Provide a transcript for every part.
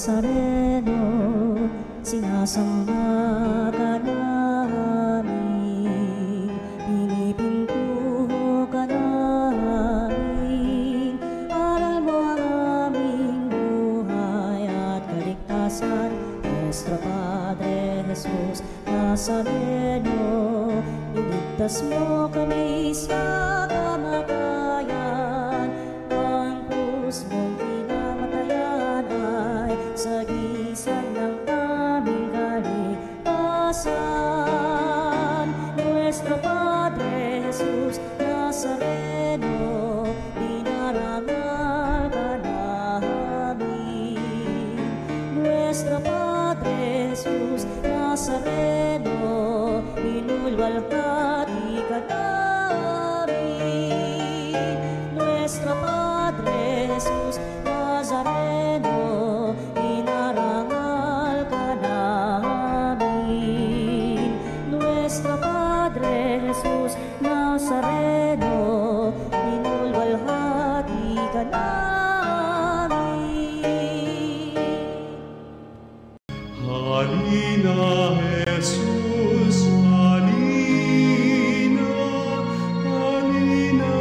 Nazareno, sinasamba ka namin, pinipinto ka namin, aral mo ang aming buhay at kaligtasan. Nuestro Padre Jesus Nazareno, iligtas mo kami sa kamatayan, ang krus mong pinamatayan ay sagisag ng aming kaligtasan. Nuestro Padre Jesus Nazareno, dinarangal ka namin. Nuestro Padre Jesus Nazareno, inulwalhati ka namin. Nuestro Padre Jesus Nazareno, inarangal ka namin. Nuestro Padre Jesus Nazareno, inulwalhati ka namin. Halina, Jesus, halina, halina,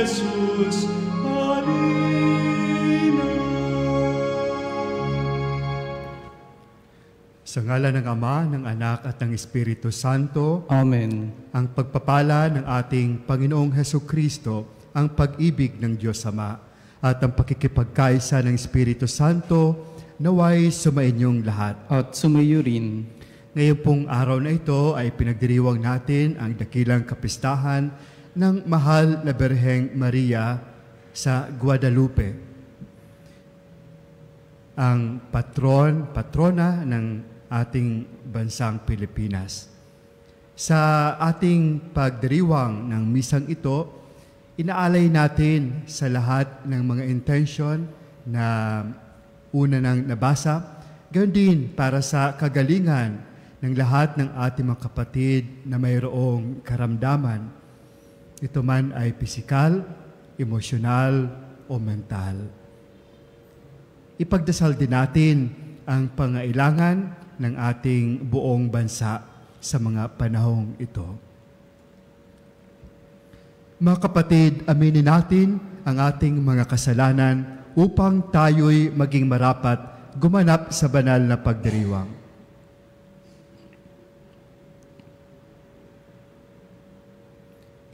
Jesus, halina. Sa ngalan ng Ama, ng Anak at ng Espiritu Santo, Amen. ang pagpapala ng ating Panginoong Hesukristo, ang pag-ibig ng Diyos Ama, at ang pakikipagkaisa ng Espiritu Santo, naway sumainyong lahat. At sumayo rin. Ngayon pong araw na ito ay pinagdiriwang natin ang dakilang kapistahan ng mahal na Birheng Maria sa Guadalupe. Ang patrona ng ating bansang Pilipinas. Sa ating pagdiriwang ng misang ito, inaalay natin sa lahat ng mga intention na una nang nabasa, gayon din para sa kagalingan ng lahat ng ating mga kapatid na mayroong karamdaman. Ito man ay pisikal, emosyonal, o mental. Ipagdasal din natin ang pangailangan ng ating buong bansa sa mga panahong ito. Mga kapatid, aminin natin ang ating mga kasalanan upang tayo'y maging marapat gumanap sa banal na pagdiriwang.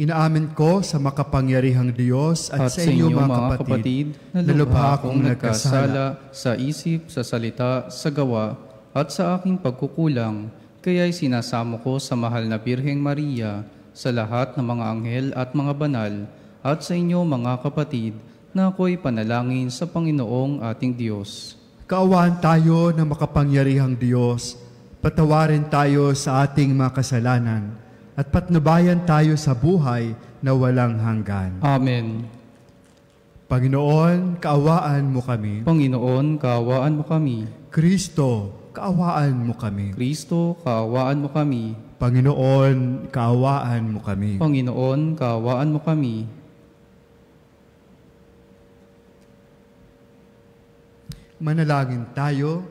Inaamin ko sa makapangyarihang Diyos at sa inyo mga kapatid na lubha akong nagkasala sa isip, sa salita, sa gawa, at sa aking pagkukulang, kaya'y sinasamo ko sa mahal na Birheng Maria, sa lahat ng mga anghel at mga banal, at sa inyo mga kapatid, na ako'y panalangin sa Panginoong ating Diyos. Kaawaan tayo ng makapangyarihang Diyos, patawarin tayo sa ating mga kasalanan, at patnubayan tayo sa buhay na walang hanggan. Amen. Panginoon, kaawaan mo kami. Panginoon, kaawaan mo kami. Kristo, kaawaan mo kami. Kristo, kaawaan mo kami. Panginoon, kaawaan mo kami. Panginoon, kaawaan mo kami. Manalangin tayo.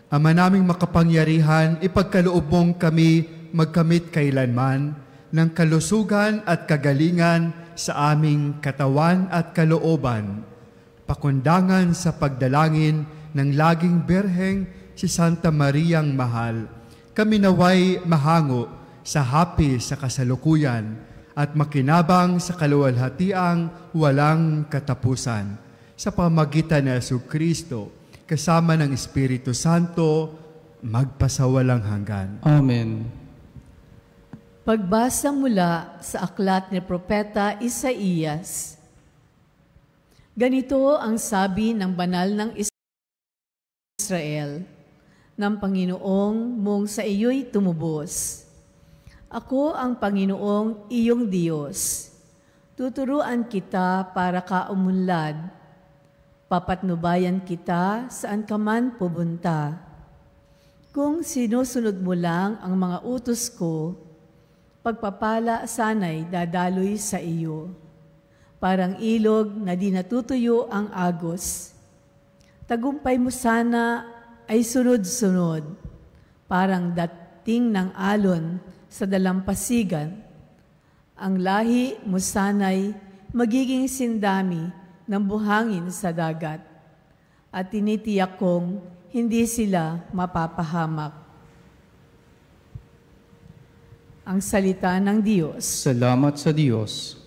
Ama naming makapangyarihan, ipagkaloob mong kami magkamit kailanman ng kalusugan at kagalingan sa aming katawan at kalooban, pakundangan sa pagdalangin ng laging Birheng si Santa Mariang Mahal. Kami naway mahango sa hapi sa kasalukuyan at makinabang sa kaluwalhatiang walang katapusan. Sa pamagitan ni Jesucristo, kasama ng Espiritu Santo, magpasawalang hanggan. Amen. Pagbasa mula sa aklat ni Propeta Isaías. Ganito ang sabi ng banal ng Israel, ng Panginoong mong sa iyo'y tumubos. Ako ang Panginoong iyong Diyos. Tuturuan kita para ka umunlad. Papatnubayan kita saan ka man pupunta. Kung sinusunod mo lang ang mga utos ko, pagpapala sana'y dadaloy sa iyo. parang ilog na di natutuyo ang agos. Tagumpay mo sana ay sunod-sunod, parang dating ng alon sa dalampasigan. Ang lahi mo sana'y magiging sindami ng buhangin sa dagat, at tinitiyak kong hindi sila mapapahamak. Ang salita ng Diyos. Salamat sa Diyos.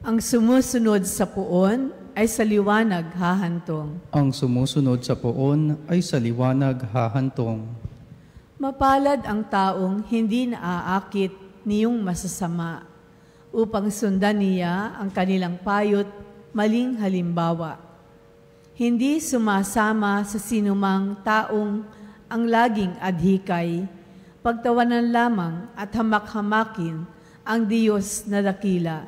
Ang sumusunod sa puon ay sa liwanag hahantong. Ang sumusunod sa poon ay sa liwanag hahantong. Mapalad ang taong hindi naaakit niyong masasama, upang sundan niya ang kanilang payot maling halimbawa. Hindi sumasama sa sinumang taong ang laging adhikay, pagtawanan lamang at hamak-hamakin ang Diyos na dakila.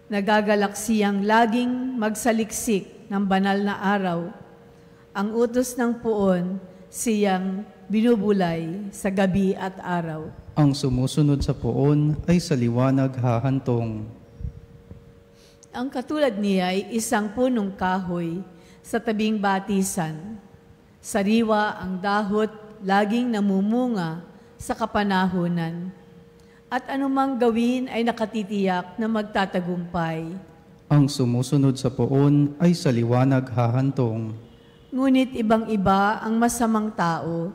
Nagagalak siyang laging magsaliksik ng banal na araw. Ang utos ng puon siyang binubulay sa gabi at araw. Ang sumusunod sa poon ay sa liwanag hahantong. Ang katulad niya ay isang punong kahoy sa tabing batisan. Sariwa ang dahot, laging namumunga sa kapanahunan. At anumang gawin ay nakatitiyak na magtatagumpay. Ang sumusunod sa poon ay sa liwanag hahantong. Ngunit ibang-iba ang masamang tao,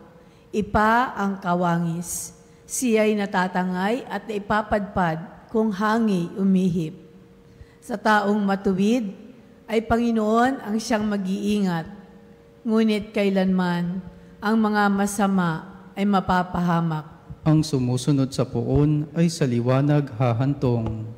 ipa ang kawangis. Siya'y natatangay at naipapadpad kung hangi umihip. Sa taong matuwid ay Panginoon ang siyang mag-iingat. Ngunit kailanman ang mga masama ay mapapahamak. Ang sumusunod sa poon ay sa liwanag hahantong.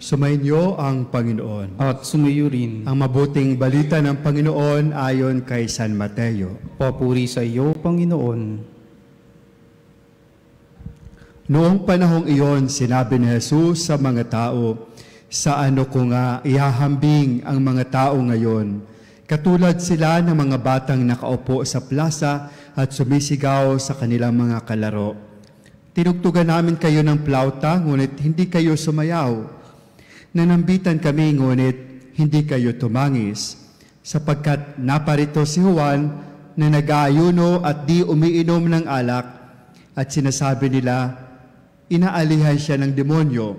Sumainyo ang Panginoon. At sumayo rin. Ang mabuting balita ng Panginoon ayon kay San Mateo. Papuri sa iyo, Panginoon. Noong panahong iyon, sinabi ni Jesus sa mga tao, "Sa ano ko nga ihahambing ang mga tao ngayon? Katulad sila ng mga batang nakaupo sa plaza at sumisigaw sa kanilang mga kalaro. Tinugtugan namin kayo ng plauta, ngunit hindi kayo sumayaw. Nanambitan kami, ngunit hindi kayo tumangis, sapagkat naparito si Juan na nag-aayuno at di umiinom ng alak, at sinasabi nila, inaalihan siya ng demonyo.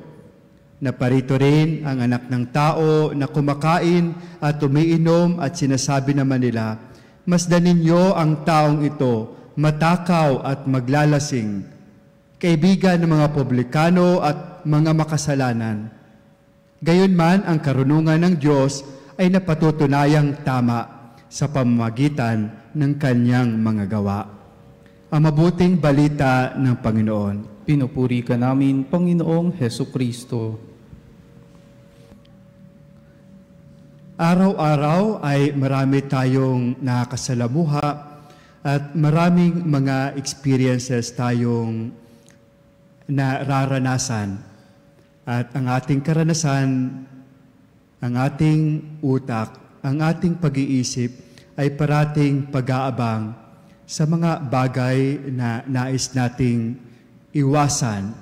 Naparito rin ang anak ng tao na kumakain at umiinom, at sinasabi naman nila, masdanin niyo ang taong ito, matakaw at maglalasing, kaibigan ng mga publikano at mga makasalanan. Gayunman, ang karunungan ng Diyos ay napatutunayang tama sa pamamagitan ng kanyang mga gawa." Ang mabuting balita ng Panginoon. Pinupuri ka namin, Panginoong Hesukristo. Araw-araw ay marami tayong nakakasalamuha at maraming mga experiences tayong nararanasan. At ang ating karanasan, ang ating utak, ang ating pag-iisip ay parating pag-aabang sa mga bagay na nais nating iwasan,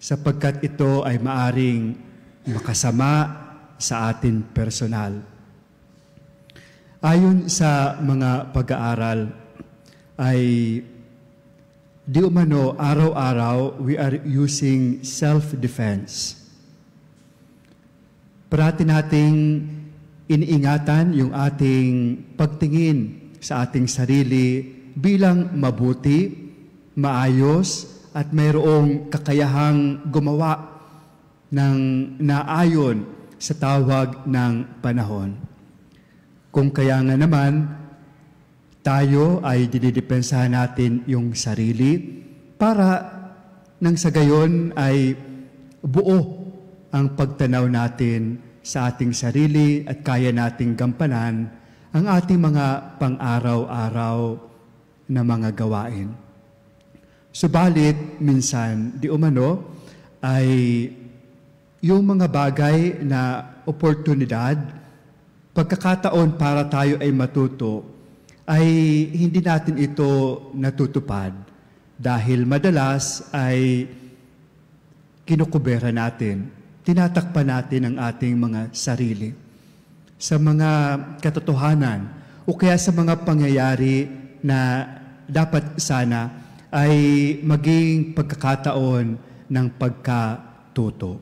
sapagkat ito ay maaring makasama sa atin personal. Ayon sa mga pag-aaral ay di umano araw-araw we are using self-defense. Parati nating iniingatan yung ating pagtingin sa ating sarili bilang mabuti, maayos, at mayroong kakayahang gumawa ng naayon sa tawag ng panahon. Kung kaya nga naman, tayo ay dinidepensahan natin yung sarili para nang sa gayon ay buo ang pagtanaw natin sa ating sarili at kaya nating gampanan ang ating mga pang-araw-araw na mga gawain. Subalit, minsan, di umano, ay yung mga bagay na oportunidad, pagkakataon para tayo ay matuto, ay hindi natin ito natutupad dahil madalas ay kinukubera natin, tinatakpan natin ang ating mga sarili sa mga katotohanan o kaya sa mga pangyayari na dapat sana ay maging pagkakataon ng pagkatuto.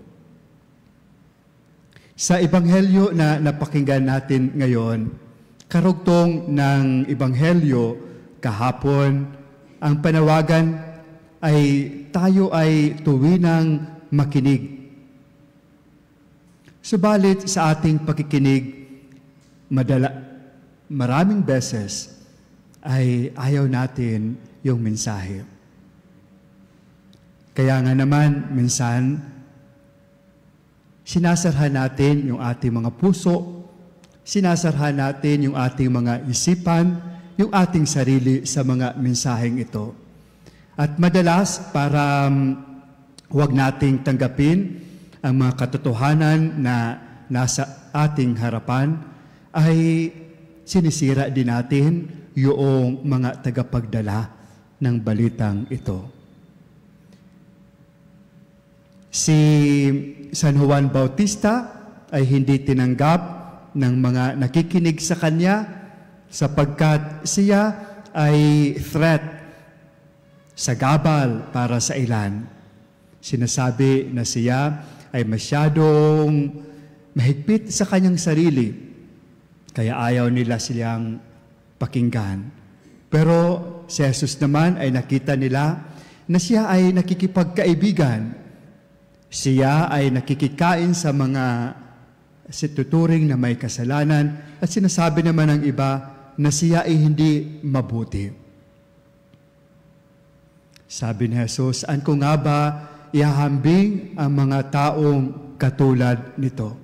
Sa Ebanghelyo na napakinggan natin ngayon, karugtong ng Ebanghelyo kahapon, ang panawagan ay tayo ay tuwinang makinig. Subalit sa ating pakikinig, maraming beses ay ayaw natin yung mensahe. Kaya nga naman, minsan, sinasarhan natin yung ating mga puso, sinasarhan natin yung ating mga isipan, yung ating sarili sa mga mensaheng ito. At madalas, para huwag nating tanggapin ang mga katotohanan na nasa ating harapan, ay sinisira din natin yung mga tagapagdala ng balitang ito. Si San Juan Bautista ay hindi tinanggap ng mga nakikinig sa kanya sapagkat siya ay threat, sagabal para sa ilan. Sinasabi na siya ay masyadong mahigpit sa kanyang sarili, kaya ayaw nila silang pakinggan. Pero si Jesus naman ay nakita nila na siya ay nakikipagkaibigan. Siya ay nakikikain sa mga situturing na may kasalanan at sinasabi naman ng iba na siya ay hindi mabuti. Sabi ni Jesus, "Saan ko nga ba ihahambing ang mga taong katulad nito?"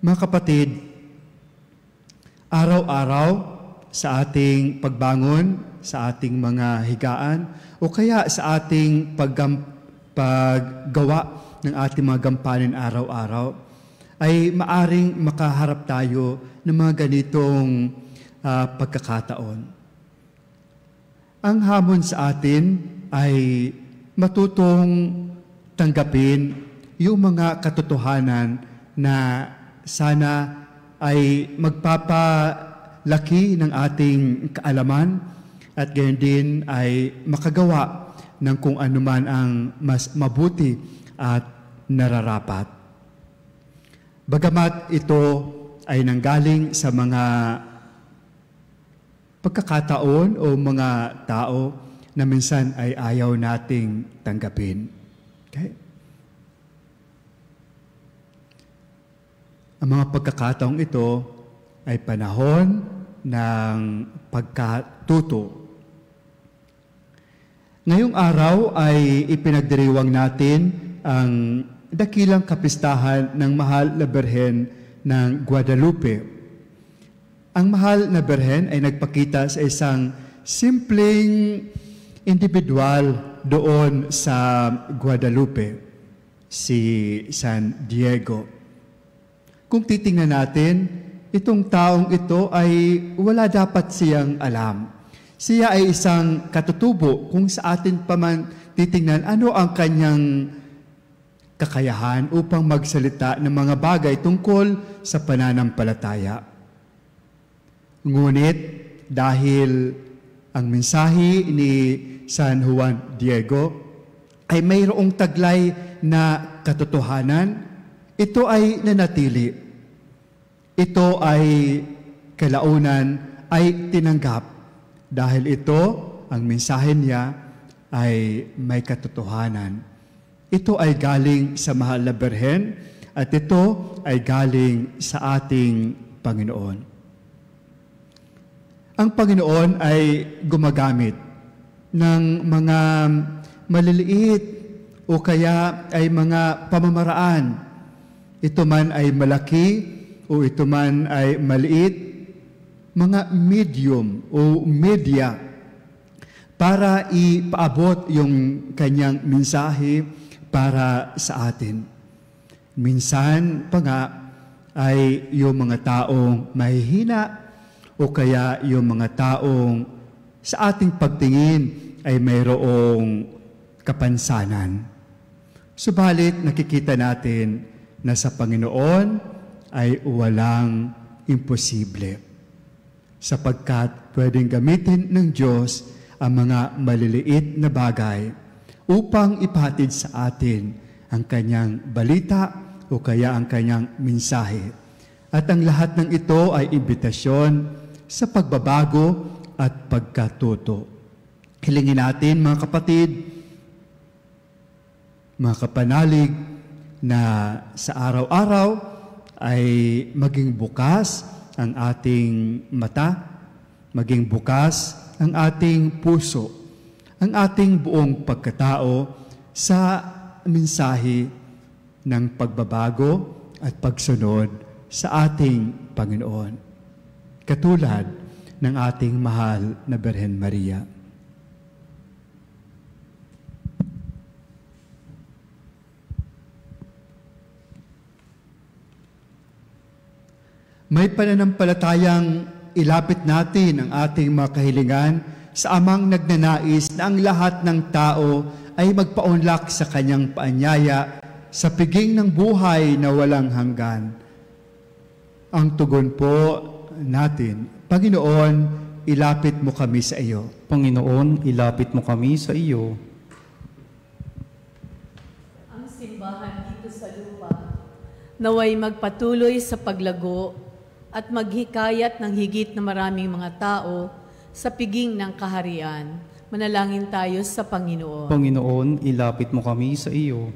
Mga kapatid, araw-araw sa ating pagbangon, sa ating mga higaan, o kaya sa ating paggawa ng ating mga gampanin araw-araw, ay maaring makaharap tayo ng mga ganitong pagkakataon. Ang hamon sa atin ay matutong tanggapin yung mga katotohanan na sana ay magpapalaki ng ating kaalaman at gayon din ay makagawa ng kung anuman ang mas mabuti at nararapat. Bagamat ito ay nanggaling sa mga pagkakataon o mga tao na minsan ay ayaw nating tanggapin. Okay? Ang mga pagkakataong ito ay panahon ng pagkatuto. Ngayong araw ay ipinagdiriwang natin ang dakilang kapistahan ng Mahal na Birhen ng Guadalupe. Ang Mahal na Birhen ay nagpakita sa isang simpleng individual doon sa Guadalupe, si San Diego. Kung titingnan natin, itong taong ito ay wala dapat siyang alam. Siya ay isang katutubo kung sa atin pa man titingnan ano ang kanyang kakayahan upang magsalita ng mga bagay tungkol sa pananampalataya. Ngunit dahil ang mensahe ni San Juan Diego ay mayroong taglay na katotohanan, ito ay nanatili. Ito ay kalaunan ay tinanggap dahil ito, ang mensahe niya ay may katotohanan. Ito ay galing sa Mahal na Birhen at ito ay galing sa ating Panginoon. ang Panginoon ay gumagamit ng mga maliliit o kaya ay mga pamamaraan. Ito man ay malaki o ito man ay maliit, mga medium o media para ipaabot yung kanyang mensahe para sa atin. Minsan pa nga ay yung mga taong mahihina o kaya yung mga taong sa ating pagtingin ay mayroong kapansanan. Subalit nakikita natin na sa Panginoon ay walang imposible, sapagkat pwedeng gamitin ng Diyos ang mga maliliit na bagay upang ipatid sa atin ang kanyang balita o kaya ang kanyang mensahe. At ang lahat ng ito ay imbitasyon sa pagbabago at pagkatuto. Hilingin natin mga kapatid, mga kapanalig, na sa araw-araw ay maging bukas ang ating mata, maging bukas ang ating puso, ang ating buong pagkatao sa mensahe ng pagbabago at pagsunod sa ating Panginoon, katulad ng ating mahal na Birhen Maria. May pananampalatayang ilapit natin ang ating mga kahilingan sa Amang nagnanais na ang lahat ng tao ay magpaunlak sa kanyang paanyaya sa piging ng buhay na walang hanggan. Ang tugon po natin, Panginoon, ilapit mo kami sa iyo. Panginoon, ilapit mo kami sa iyo. Ang simbahan dito sa lupa naway magpatuloy sa paglago at maghikayat ng higit na maraming mga tao sa piging ng kaharian. Manalangin tayo sa Panginoon. Panginoon, ilapit mo kami sa iyo.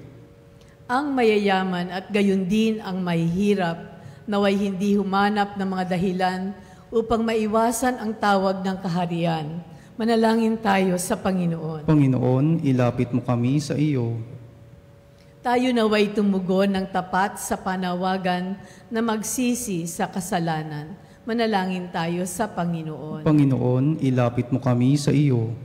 Ang mayayaman at gayon din ang mahihirap, naway hindi humanap ng mga dahilan upang maiwasan ang tawag ng kaharian. Manalangin tayo sa Panginoon. Panginoon, ilapit mo kami sa iyo. Tayo naway tumugon ng tapat sa panawagan na magsisi sa kasalanan. Manalangin tayo sa Panginoon. Panginoon, ilapit mo kami sa iyo.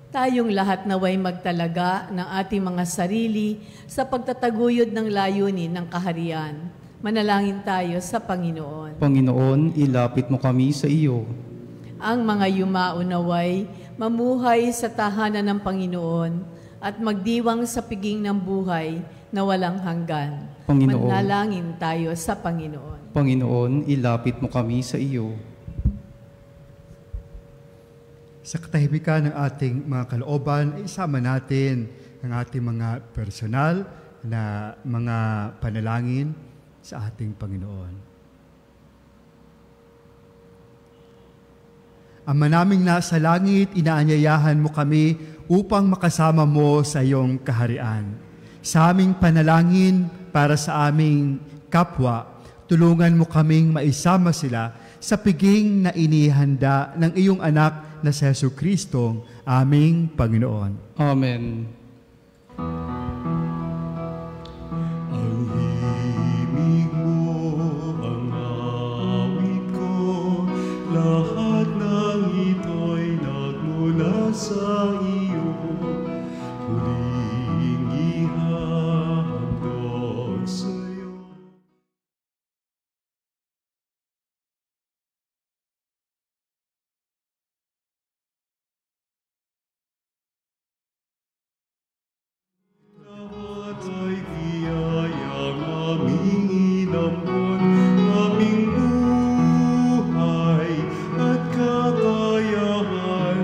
Tayong lahat naway magtalaga ng ating mga sarili sa pagtataguyod ng layunin ng kaharian. Manalangin tayo sa Panginoon. Panginoon, ilapit mo kami sa iyo. Ang mga yumao naway mamuhay sa tahanan ng Panginoon at magdiwang sa piging ng buhay na walang hanggan. Panginoon, manalangin tayo sa Panginoon. Panginoon, ilapit mo kami sa iyo. Sa katahimikan ng ating mga kalooban, isama natin ang ating mga personal na mga panalangin sa ating Panginoon. Ama naming nasa langit, inaanyayahan mo kami upang makasama mo sa iyong kaharian. Sa aming panalangin para sa aming kapwa, tulungan mo kaming maisama sila sa piging na inihanda ng iyong anak na si Jesucristo, aming Panginoon. Amen. Ang himig mo, ang awit ko, lahat ng ito'y nagmula sa iyo. Huling ihahandog sa iyo. Lahat ay biyayang aming inampon, aming buhay at kakayahan.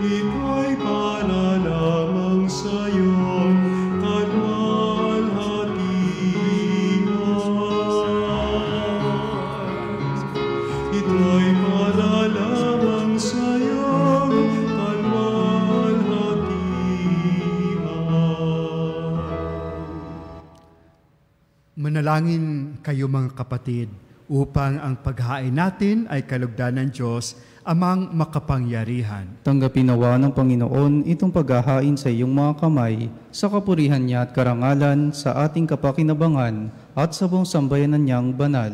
Ito'y para lamang sa iyo, kalwalhatian. Ito'y para lamang sa iyo, kalwalhatian. Manalangin kayo mga kapatid upang ang paghain natin ay kalugdan ng Diyos, Amang makapangyarihan. Tanggapin nawa ng Panginoon itong paghahain sa iyong mga kamay, sa kapurihan niya at karangalan, sa ating kapakinabangan, at sa buong sambayanan niyang banal.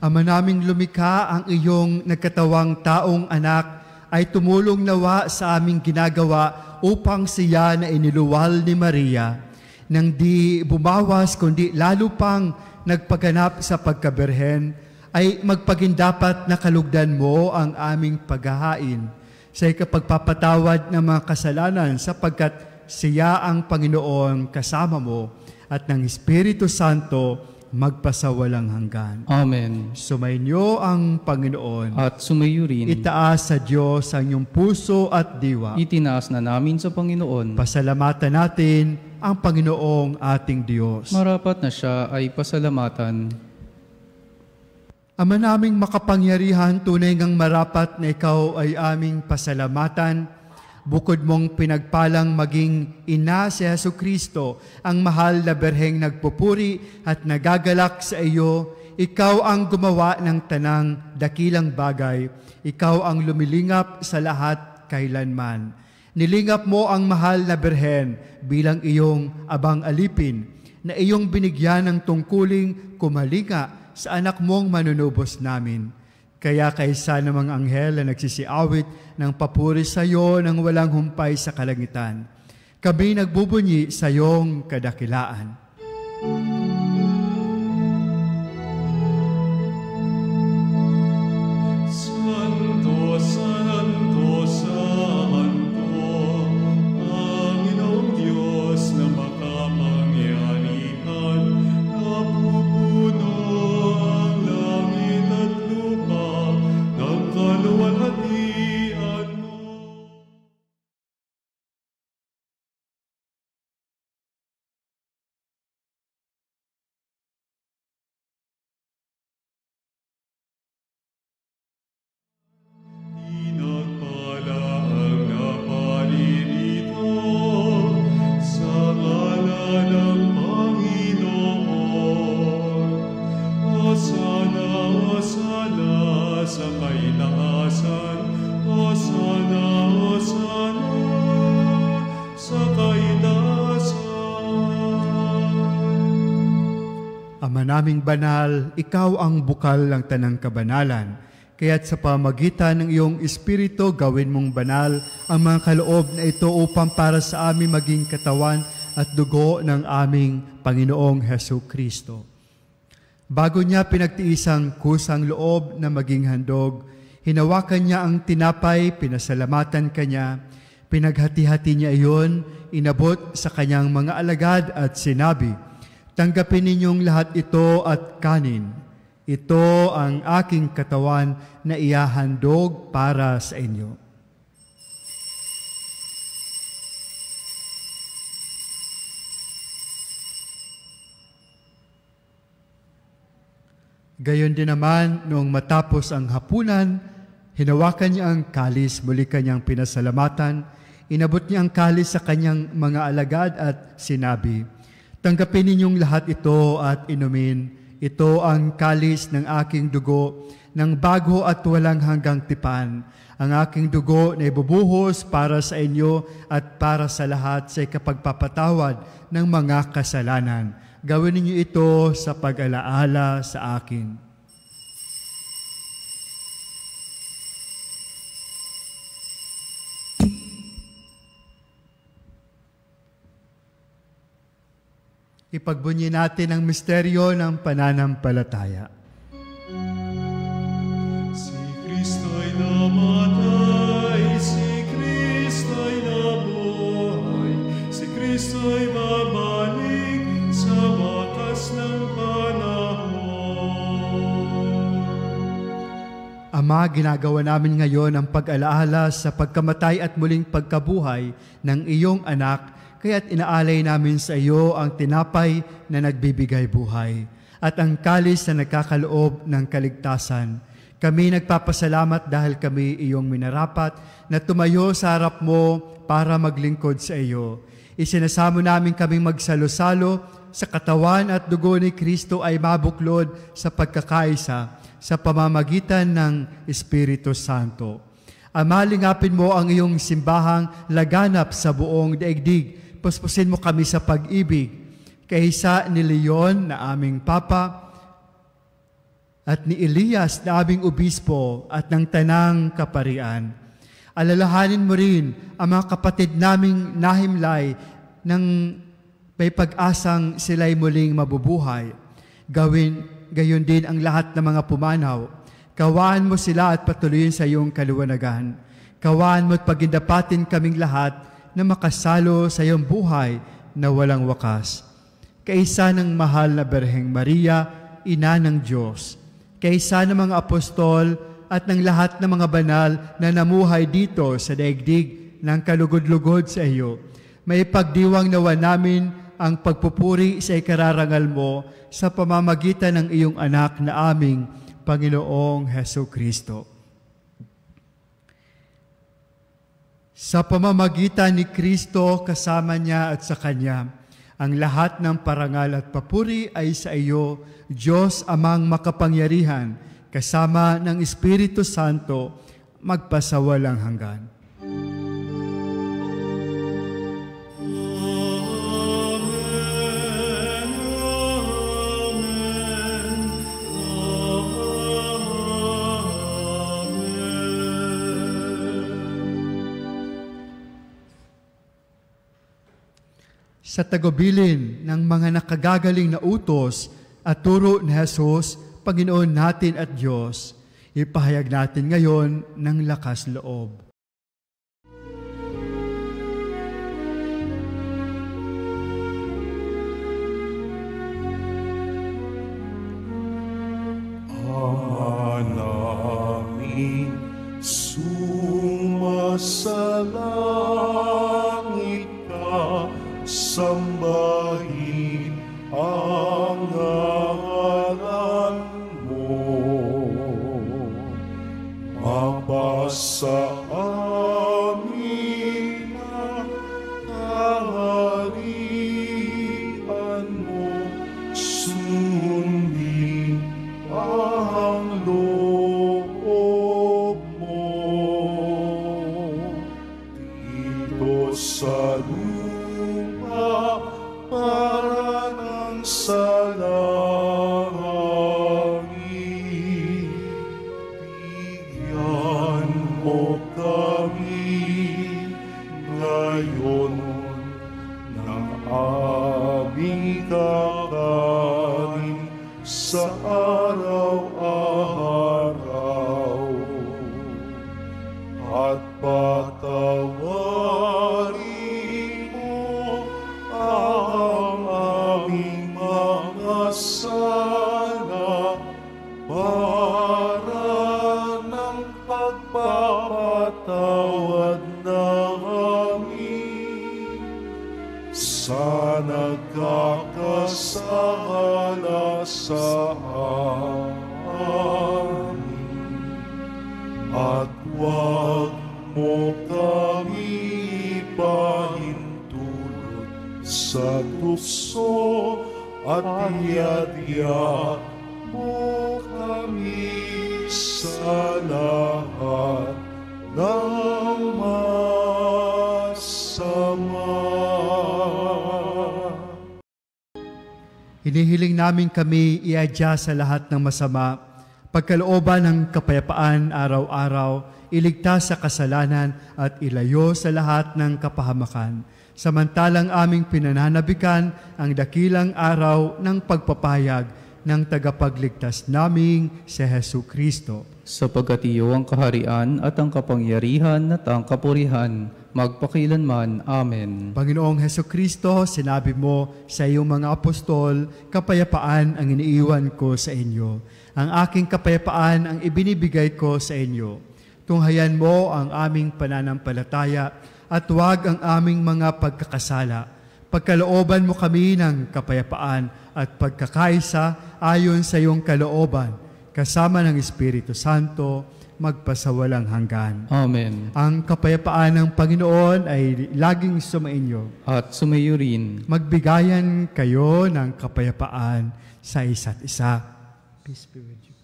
Ama naming lumikha, ang iyong nagkatawang taong anak ay tumulong nawa sa aming ginagawa upang siya na iniluwal ni Maria, nang di bumawas kundi lalo pang nagpaganap sa pagkaberhen, ay magpagindapat na kalugdan mo ang aming paghahain sa ikapagpapatawad ng mga kasalanan, sapagkat siya ang Panginoon kasama mo at ng Espiritu Santo magpasawalang hanggan. Amen. Sumainyo ang Panginoon. At sumayo rin. Itaas sa Diyos ang iyong puso at diwa. Itinaas na namin sa Panginoon. Pasalamatan natin ang Panginoong ating Diyos. Marapat na siya ay pasalamatan. Ama naming makapangyarihan, tunay ngang marapat na ikaw ay aming pasalamatan. Bukod mong pinagpalang maging ina si Jesucristo, ang mahal na berheng nagpupuri at nagagalak sa iyo, ikaw ang gumawa ng tanang dakilang bagay. Ikaw ang lumilingap sa lahat kailanman. Nilingap mo ang mahal na berhen bilang iyong abang alipin, na iyong binigyan ng tungkuling kumalinga sa anak mong manunubos namin. Kaya kaysa ng mga anghel na nagsisiawit ng papuri sa iyo nang walang humpay sa kalangitan, kami nagbubunyi sa iyong kadakilaan. Santo, Santo, Santo, Panginoong Diyos na makapangyarihan, napupuno ang langit at lupa ng kaluwalhatian mo. Pinagpala ang naparirito sa ngalan ng Panginoon. Hosana, Hosana sa kaitaasan. Hosana, Hosana sa kaitaasan. Ama naming banal, ikaw ang bukal ng tanang kabanalan. Kaya't sa pamagitan ng iyong Espiritu, gawin mong banal ang mga kaloob na ito upang para sa amin maging katawan at dugo ng aming Panginoong Jesucristo. Bago niya pinagtiis ang kusang loob na maging handog, hinawakan niya ang tinapay, pinasalamatan kanya, pinaghati-hati niya iyon, inabot sa kanyang mga alagad at sinabi, "Tanggapin ninyong lahat ito at kanin. Ito ang aking katawan na ihahandog para sa inyo." Gayon din naman, noong matapos ang hapunan, hinawakan niya ang kalis, muli kanyang pinasalamatan, inabot niya ang kalis sa kanyang mga alagad at sinabi, "Tanggapin ninyong lahat ito at inumin. Ito ang kalis ng aking dugo, ng bago at walang hanggang tipan. Ang aking dugo na ibubuhos para sa inyo at para sa lahat sa ikapagpapatawad ng mga kasalanan. Gawin ninyo ito sa pag-alaala sa akin." Ipagbunyi natin ang misteryo ng pananampalataya. Si Kristo'y namatay, si Kristo'y nabuhay, si Kristo'y babalik sa wakas ng panahon. Ama, ginagawa namin ngayon ang pag-alaala sa pagkamatay at muling pagkabuhay ng iyong anak, kaya't inaalay namin sa iyo ang tinapay na nagbibigay buhay at ang kalis na nagkakaloob ng kaligtasan. Kami nagpapasalamat dahil kami iyong minarapat na tumayo sa harap mo para maglingkod sa iyo. Isinasamo namin kaming magsalo-salo sa katawan at dugo ni Kristo ay mabuklod sa pagkakaisa sa pamamagitan ng Espiritu Santo. Ama, lingapin mo ang iyong simbahang laganap sa buong daigdig. Puspusin mo kami sa pag-ibig. Kaysa ni Leon na aming Papa at ni Elias na aming Obispo at ng Tanang Kaparian. Alalahanin mo rin ang mga kapatid naming nahimlay ng may pag-asang sila'y muling mabubuhay. Gayon din ang lahat ng mga pumanaw. Kawaan mo sila at patuloyin sa iyong kaliwanagan. Kawaan mo at pagindapatin kaming lahat na makasalo sa iyong buhay na walang wakas. Kaisa ng mahal na Birheng Maria, Ina ng Diyos. Kaisa ng mga apostol at ng lahat ng mga banal na namuhay dito sa daigdig ng kalugod-lugod sa iyo. May pagdiwang nawa namin ang pagpupuri sa ikararangal mo sa pamamagitan ng iyong anak na aming Panginoong Hesukristo. Sa pamamagitan ni Kristo, kasama niya at sa Kanya, ang lahat ng parangal at papuri ay sa iyo, Diyos Amang makapangyarihan, kasama ng Espiritu Santo, magpasawalang hanggan. Sa tagubilin ng mga nakagagaling na utos at turo ni Jesus, Panginoon natin at Diyos, ipahayag natin ngayon ng lakas loob. Ama namin, sumasalangit ka, sambahin ang ngalan mo. Mapasa amin ang kaharian mo, sundin ang loob mo. Dito sa para ng salangit, bigyan mo kami ngayon ng aming kakanin sa araw-araw, at patawarin mo ang aming mga sala para ng pagpapatawad namin sa nagkakasala sa amin, at huwag mo kami pahintulot sa tukso, at iadya mo kami sa lahat ng masama. Hinihiling namin kami iadya sa lahat ng masama, pagkalooban ng kapayapaan araw-araw, iligtas sa kasalanan at ilayo sa lahat ng kapahamakan. Samantalang aming pinananabikan ang dakilang araw ng pagpapahayag ng tagapagligtas naming si Hesukristo. Sapagkat iyo ang kaharian at ang kapangyarihan at ang kapurihan, magpakilanman. Amen. Panginoong Hesukristo, sinabi mo sa iyong mga apostol, kapayapaan ang iniiwan ko sa inyo. Ang aking kapayapaan ang ibinibigay ko sa inyo. Tunghayan mo ang aming pananampalataya at huwag ang aming mga pagkakasala. Pagkalooban mo kami ng kapayapaan at pagkakaisa ayon sa iyong kalooban, kasama ng Espiritu Santo, magpasawalang hanggan. Amen. Ang kapayapaan ng Panginoon ay laging sumainyo. At sumayo rin. Magbigayan kayo ng kapayapaan sa isa't isa. Peace be with you.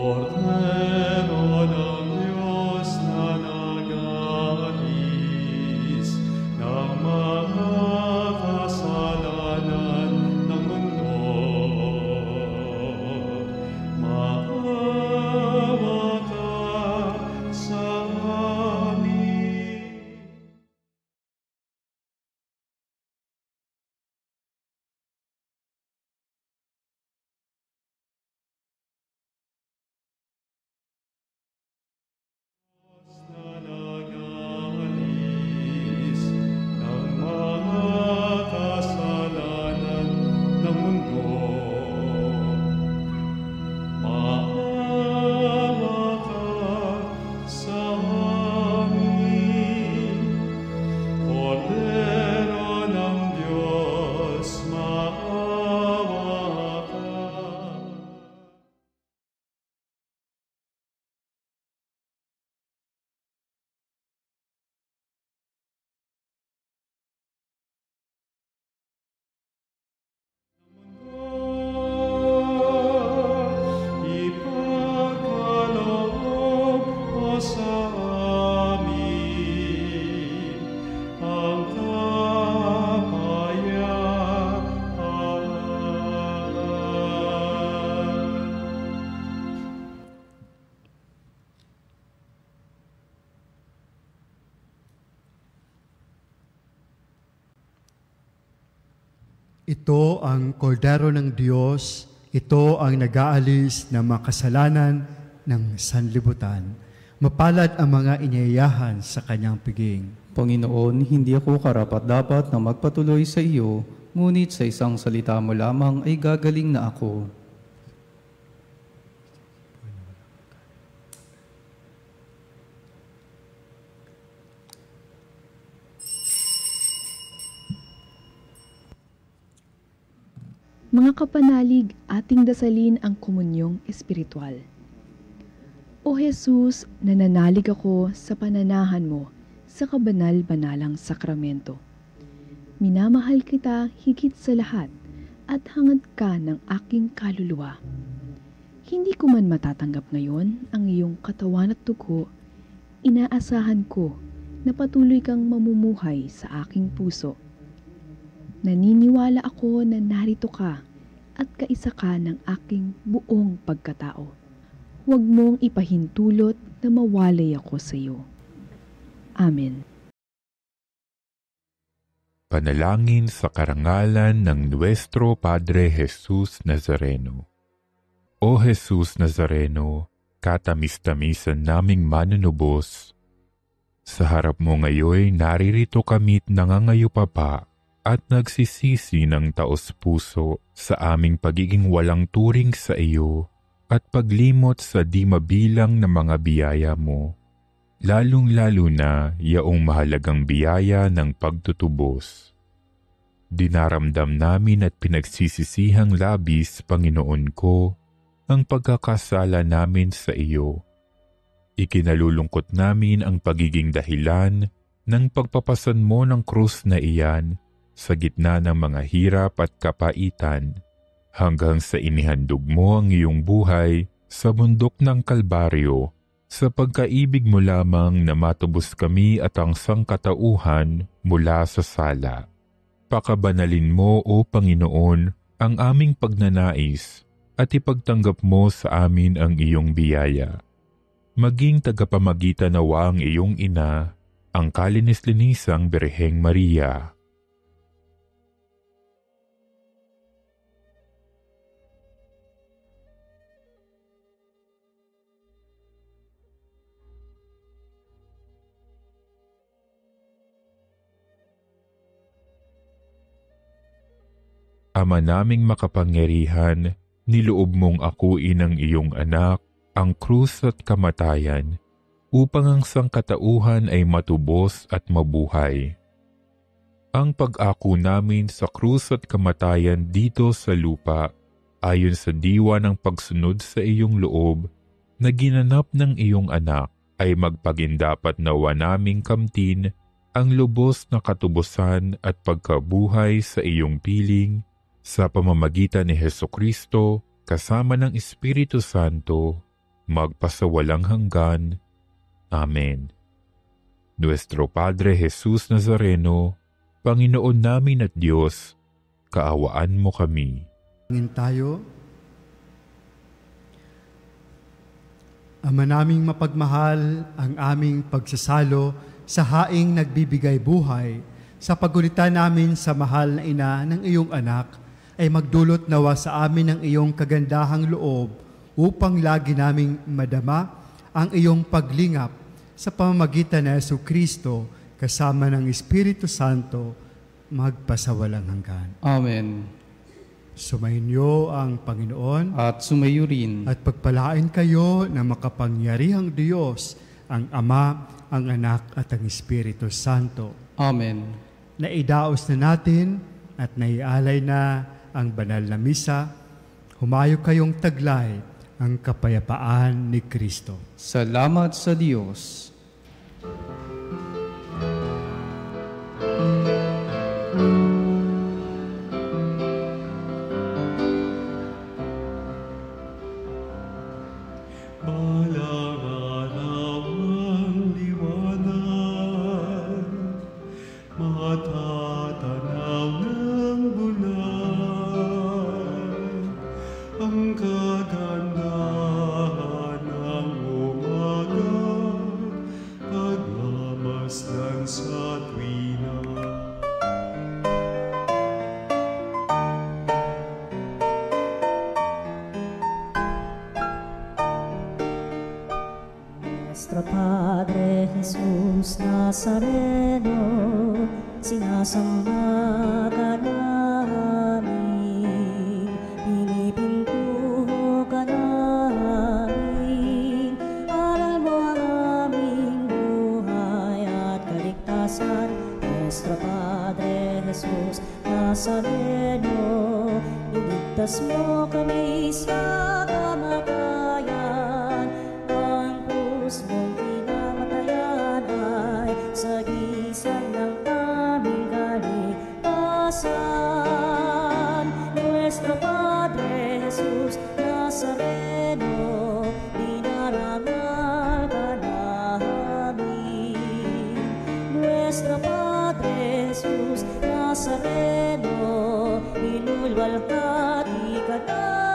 Cordero ng Diyos na nag-aalis ng mga kasalanan ng mundo, maawa ka sa amin. Na nag-aalis ng mga kasalanan ng mundo, maawa ka sa amin. Cordero ng Diyos, maawa ka. Ipagkaloob mo sa amin ang kapayapaan. Ito ang kordero ng Diyos, ito ang nag-aalis ng mga kasalanan ng sanlibutan. Mapalad ang mga inyayahan sa kanyang piging. Panginoon, hindi ako karapat-dapat na magpatuloy sa iyo, ngunit sa isang salita mo lamang ay gagaling na ako. Mga kapanalig, ating dasalin ang komunyong espiritual. O Jesus, nananalig ako sa pananahan mo sa kabanal-banalang sakramento. Minamahal kita higit sa lahat at hangad ka ng aking kaluluwa. Hindi ko man matatanggap ngayon ang iyong katawan at dugo, inaasahan ko na patuloy kang mamumuhay sa aking puso. Naniniwala ako na narito ka at kaisa ka ng aking buong pagkatao. Huwag mong ipahintulot na mawalay ako sa iyo. Amen. Panalangin sa karangalan ng Nuestro Padre Jesus Nazareno. O Jesus Nazareno, katamis-tamisan naming manunubos, sa harap mo ngayon naririto kami't nangangayupapa at nagsisisi ng taos-puso sa aming pagiging walang turing sa iyo at paglimot sa di mabilang na mga biyaya mo, lalong-lalo na yaong mahalagang biyaya ng pagtutubos. Dinaramdam namin at pinagsisisihang labis, Panginoon ko, ang pagkakasala namin sa iyo. Ikinalulungkot namin ang pagiging dahilan ng pagpapasan mo ng krus na iyan sa gitna ng mga hirap at kapaitan, hanggang sa inihandog mo ang iyong buhay sa bundok ng Kalbaryo, sa pagkaibig mo lamang na matubos kami at ang sangkatauhan mula sa sala. Pakabanalin mo, O Panginoon, ang aming pagnanais at ipagtanggap mo sa amin ang iyong biyaya. Maging tagapamagitan nawa ang iyong ina, ang kalinis-linisang Birheng Maria. Ama naming makapangyarihan, niloob mong akuin ang iyong anak, ang krus at kamatayan, upang ang sangkatauhan ay matubos at mabuhay. Ang pag-ako namin sa krus at kamatayan dito sa lupa, ayon sa diwa ng pagsunod sa iyong loob, na ginanap ng iyong anak, ay magpagindapat nawa naming kamtin ang lubos na katubusan at pagkabuhay sa iyong piling sa pamamagitan ni Hesukristo kasama ng Espiritu Santo, magpasawalang hanggan. Amen. Nuestro Padre Jesus Nazareno, Panginoon namin at Diyos, kaawaan mo kami. Panginoon tayo. Ama naming mapagmahal, ang aming pagsasalo sa haing nagbibigay buhay, sa pagulitan namin sa mahal na ina ng iyong anak, ay magdulot nawa sa amin ng iyong kagandahang loob upang lagi naming madama ang iyong paglingap sa pamamagitan ni Jesucristo kasama ng Espiritu Santo, magpasawalang hanggan. Amen. Sumainyo ang Panginoon At sumayo rin. at pagpalain kayo ng makapangyarihang Diyos, ang Ama, ang Anak at ang Espiritu Santo. Amen. Naidaos na natin at naialay na ang banal na misa. Humayo kayong taglay ang kapayapaan ni Kristo. Salamat sa Diyos. Balang araw ang liwanag, matatanaw ng bulan, ang kagandahan ng umaga, pagmamasdan sa tuwina. Nuestro Padre Jesus Nazareno, sinasamba ka namin, pinipintuho ka namin, aral mo ang aming buhay at kaligtasan. Nuestro Padre Jesus Nazareno, iligtas mo kami sa kamatayan, ang krus mong pinamatayan ay sagisag ng aming kaligtasan. Nuestro Padre Jesus Nazareno, dinarangal ka namin. Nuestro Padre Jesus Nazareno, inulwalhati ka namin.